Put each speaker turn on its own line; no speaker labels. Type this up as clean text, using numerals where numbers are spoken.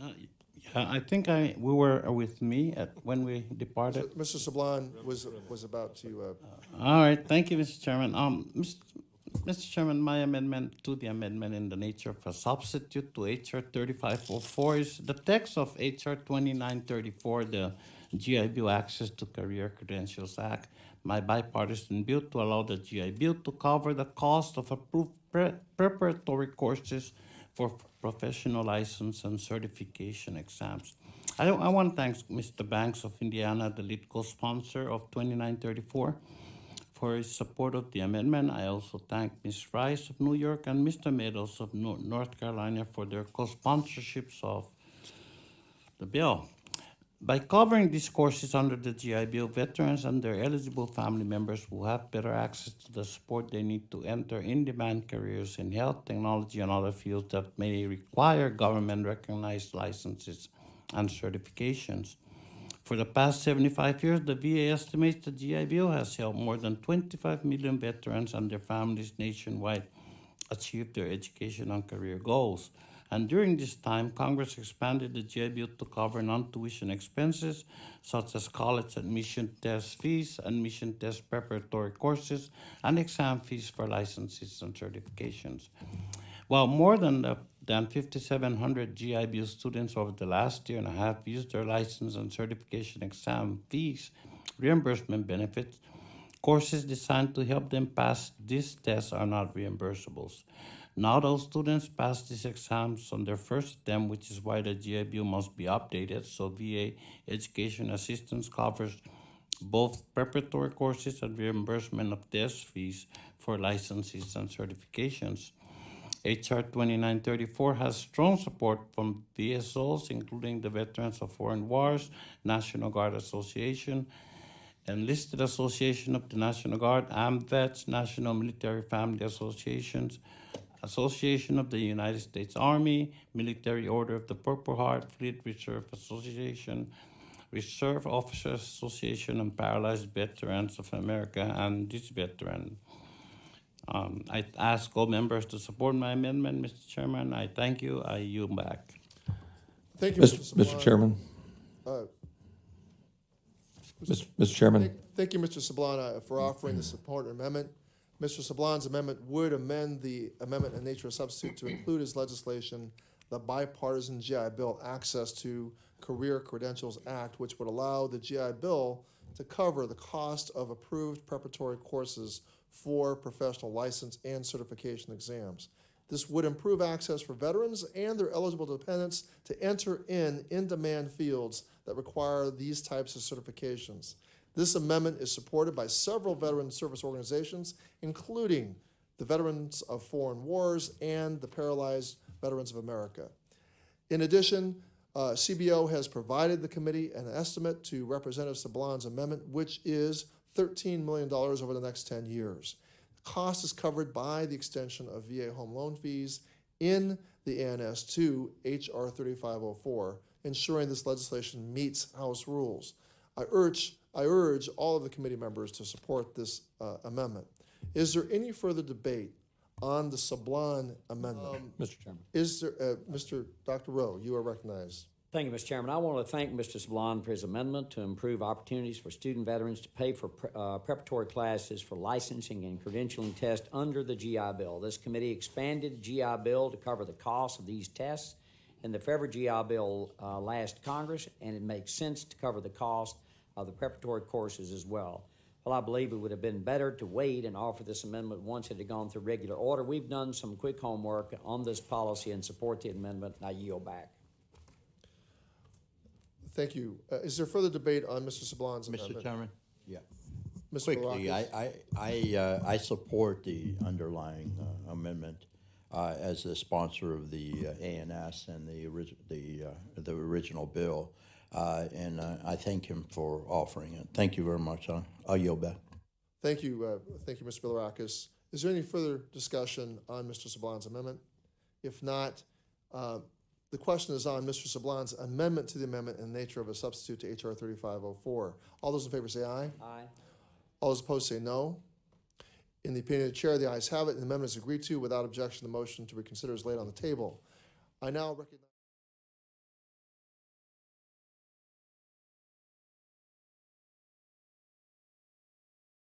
Uh, yeah, I think we were with me when we departed.
Mr. Sablan was about to,
All right, thank you, Mr. Chairman. Mr. Chairman, my amendment to the amendment in the nature of a substitute to HR 3504 is the text of HR 2934, the GI Bill Access to Career Credentials Act, my bipartisan bill to allow the GI Bill to cover the cost of approved preparatory courses for professional license and certification exams. I want to thank Mr. Banks of Indiana, the lead co-sponsor of 2934, for his support of the amendment. I also thank Ms. Rice of New York and Mr. Meadows of North Carolina for their co-sponsorships of the bill. By covering these courses under the GI Bill, veterans and their eligible family members will have better access to the support they need to enter in-demand careers in health, technology, and other fields that may require government-recognized licenses and certifications. For the past 75 years, the VA estimates the GI Bill has helped more than 25 million veterans and their families nationwide achieve their education and career goals. And during this time, Congress expanded the GI Bill to cover non-tuition expenses such as college admission test fees, admission test preparatory courses, and exam fees for licenses and certifications. While more than 5,700 GI Bill students over the last year and a half used their license and certification exam fees reimbursement benefits, courses designed to help them pass these tests are not reimbursables. Now those students pass these exams on their first attempt, which is why the GI Bill must be updated so VA education assistance covers both preparatory courses and reimbursement of test fees for licenses and certifications. HR 2934 has strong support from VSOs, including the Veterans of Foreign Wars, National Guard Association, Enlisted Association of the National Guard, AMVETS, National Military Family Associations, Association of the United States Army, Military Order of the Purple Heart, Fleet Reserve Association, Reserve Officers Association, and Paralyzed Veterans of America, and this veteran. I ask all members to support my amendment, Mr. Chairman. I thank you. I yield back.
thank you, Mr. Sablan.
Mr. Chairman.
Uh,
Mr. Chairman.
Thank you, Mr. Sablan, for offering the support amendment. Mr. Sablan's amendment would amend the amendment in nature of substitute to include as legislation the bipartisan GI Bill Access to Career Credentials Act, which would allow the GI Bill to cover the cost of approved preparatory courses for professional license and certification exams. This would improve access for veterans and their eligible dependents to enter in-demand fields that require these types of certifications. This amendment is supported by several veteran service organizations, including the Veterans of Foreign Wars and the Paralyzed Veterans of America. In addition, CBO has provided the committee an estimate to Representative Sablan's amendment, which is $13 million over the next 10 years. The cost is covered by the extension of VA home loan fees in the ANS to HR 3504, ensuring this legislation meets House rules. I urge all of the committee members to support this amendment. Is there any further debate on the Sablan amendment?
Mr. Chairman.
Is there, Dr. Rowe, you are recognized.
Thank you, Mr. Chairman. I want to thank Mr. Sablan for his amendment to improve opportunities for student veterans to pay for preparatory classes for licensing and credentialing tests under the GI Bill. This committee expanded the GI Bill to cover the cost of these tests in the February GI Bill last Congress, and it makes sense to cover the cost of the preparatory courses as well. Well, I believe it would have been better to wait and offer this amendment once it had gone through regular order. We've done some quick homework on this policy and support the amendment, and I yield back.
Thank you. Is there further debate on Mr. Sablan's amendment?
Mr. Chairman? Yeah.
Mr.
Quickly,
Barakis?
I support the underlying amendment as the sponsor of the ANS and the original bill, and I thank him for offering it. Thank you very much. I'll yield back.
Thank you, Mr. Barakis. Is there any further discussion on Mr. Sablan's amendment? If not, the question is on Mr. Sablan's amendment to the amendment in the nature of a substitute to HR 3504. All those in favor say aye.
Aye.
All those opposed say no. In the opinion of the chair, the ayes have it, and the amendment is agreed to. Without objection, the motion to reconsider is laid on the table. I now recognize